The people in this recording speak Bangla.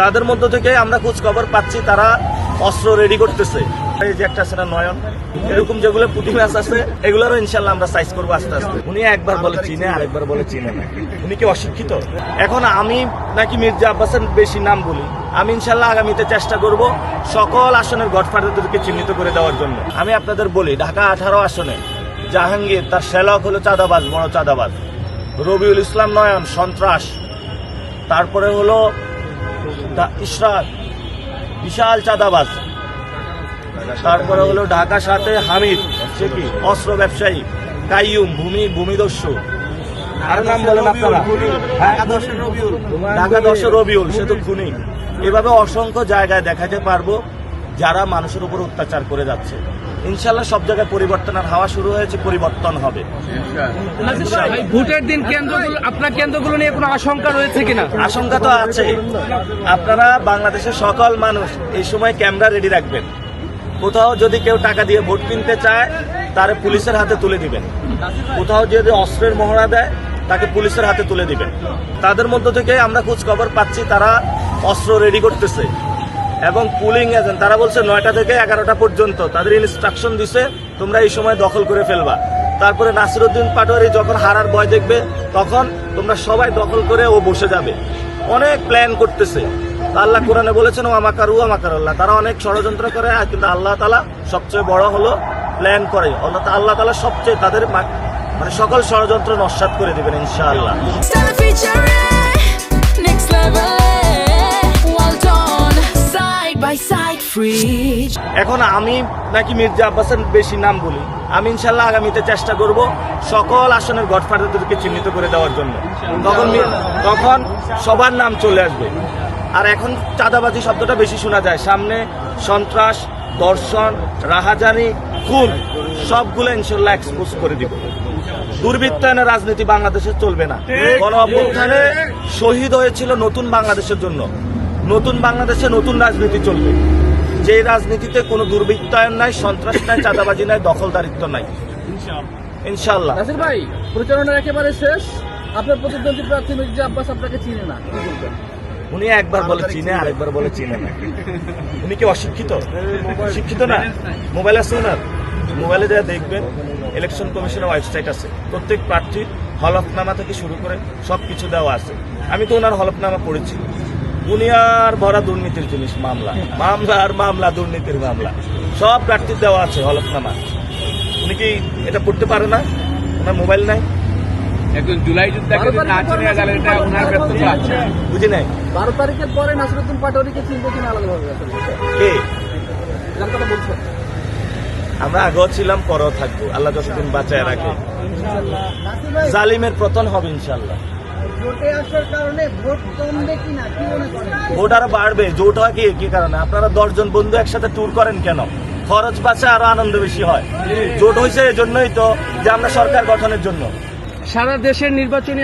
তাদের মধ্য থেকে আমরা খোঁজ খবর পাচ্ছি তারা অস্ত্র রেডি করতেছে। এই যে একটা আছে না নয়ন, এরকম যেগুলো পুঁটি মাছ আছে এগুলোরও ইনশাল্লাহ আমরা সাইজ করবো আস্তে আস্তে। উনি একবার বলে চিনে, আরেকবার বলে চিনে না। উনি কি অশিক্ষিত? এখন আমি নাকি মির্জা আব্বাসের বেশি নাম বলি, আমি ইনশাল্লাহ আগামীতে চেষ্টা করব সকল আসনের গডফাদারদেরকে চিহ্নিত করে দেওয়ার জন্য। আমি আপনাদের বলি, ঢাকা 18 আসনে জাহাঙ্গীর তার শ্যালক হলো চাঁদাবাজ, বড় চাঁদাবাজ। রবিউল ইসলাম নয়ন সন্ত্রাস, তারপরে হলো ইশরাক বিশাল চাঁদাবাজ, তারপরে হলো ঢাকা 7 হামিদ, সে কি অস্ত্র ব্যবসায়ী। কাইয়ুম ভূমিদস্যু, আর নাম বলেন আপনারা, ঢাকা 10 রবিউল, সে তো খুনি। এভাবে অসংখ্য জায়গায় দেখাতে পারবো যারা মানুষের উপর অত্যাচার করে যাচ্ছে। ইনশাল্লাহ সব জায়গায় পরিবর্তনের হাওয়া শুরু হয়েছে, পরিবর্তন হবে। ভোটের দিন আপনার কেন্দ্রগুলো নিয়ে কোনো আশঙ্কা রয়েছে কিনা? আশঙ্কা তো আছে। আপনারা বাংলাদেশের সকল মানুষ এই সময় ক্যামেরা রেডি রাখবেন। কোথাও যদি কেউ টাকা দিয়ে ভোট কিনতে চায় তারে পুলিশের হাতে তুলে দিবেন। কোথাও যদি অস্ত্রের মহড়া দেয় তাকে পুলিশের হাতে তুলে দিবেন। তাদের মধ্য থেকে আমরা খোঁজ খবর পাচ্ছি তারা অস্ত্র রেডি করতেছে এবং পুলিং এজেন্ট তারা বলছে 9টা থেকে 11টা পর্যন্ত তাদের ইনস্ট্রাকশন দিছে তোমরা এই সময় দখল করে ফেলবা। তারপরে নাসিরউদ্দিন পাটোয়ারি যখন হারার ভয় দেখবে তখন তোমরা সবাই দখল করে ও বসে যাবে। অনেক প্ল্যান করতেছে। আল্লাহ কোরআনে বলেছেন ও আমাকারুল্লাহ, তারা অনেক ষড়যন্ত্র করে, কিন্তু আল্লাহ তাআলা সবচেয়ে বড় হলো প্ল্যান করে। আল্লাহ তাআলা সবচেয়ে তাদের মানে সকল ষড়যন্ত্র নস্যাৎ করে দিবেন ইনশাআল্লাহ। এখন আমি নাকি মির্জা আব্বাসের বেশি নাম বলি, আমি ইনশাল্লাহ আগামীতে চেষ্টা করব সকল আসনের গডফাদারদেরকে চিহ্নিত করে দেওয়ার জন্য। তখন সবার নাম চলে আসবে। আর এখন চাঁদাবাজি শব্দটা বেশি শোনা যায়, সামনে সন্ত্রাস, দর্শন, রাহাজানি, খুন সবগুলো ইনশাল্লাহ এক্সপোজ করে দিব। দুর্বৃত্তায়নের রাজনীতি বাংলাদেশে চলবে না। গণ অভ্যুত্থানে শহীদ হয়েছিল নতুন বাংলাদেশের জন্য। নতুন বাংলাদেশে নতুন রাজনীতি চলবে, যে রাজনীতিতে কোনো দুর্বৃত্তায়ন নাই, সন্ত্রাস নাই, চাঁদাবাজি নাই, দখলদারিত্ব নাই ইনশাআল্লাহ। নাসির ভাই, প্রচারণা একেবারে শেষ। আপনার প্রতিদ্বন্দ্বী প্রার্থী মির্জা আব্বাস আপনাকে চিনে না, উনি একবার বলে চিনে, আরেকবার বলে চিনে না। উনি কি অশিক্ষিত? শিক্ষিত না? মোবাইল আছে ওনার, মোবাইলে যা দেখবেন ইলেকশন কমিশনের ওয়েবসাইট আছে, প্রত্যেক প্রার্থীর হলফনামা থেকে শুরু করে সবকিছু দেওয়া আছে। আমি তো ওনার হলফনামা পড়েছি। দুনিয়ার ভরা দুর্নীতির জিনিস, মামলা আর মামলা, দুর্নীতির মামলা, সব প্রার্থীর দেওয়া আছে হলফনামা। উনি কি এটা পড়তে পারে না? ওনার মোবাইল নাই? জুলাই বুঝি নাই। 12 তারিখের পরে নাসিরউদ্দিন পাটোয়ারিকে চিনতে কিনা আলাদাভাবে কে আমরা আগেও ছিলাম, পরেও থাকবো, আল্লাহ যতদিন বাঁচায় রাখে। জালিমের পতন হবে ইনশাল্লাহ। ভোট আরো বাড়বে। জোট হয় কি কারণে? আপনারা 10 জন বন্ধু একসাথে ট্যুর করেন কেন? খরচ বাঁচে, আরো আনন্দ বেশি হয়। জোট হয়েছে এজন্যই তো যে আমরা সরকার গঠনের জন্য। সারা দেশের নির্বাচনী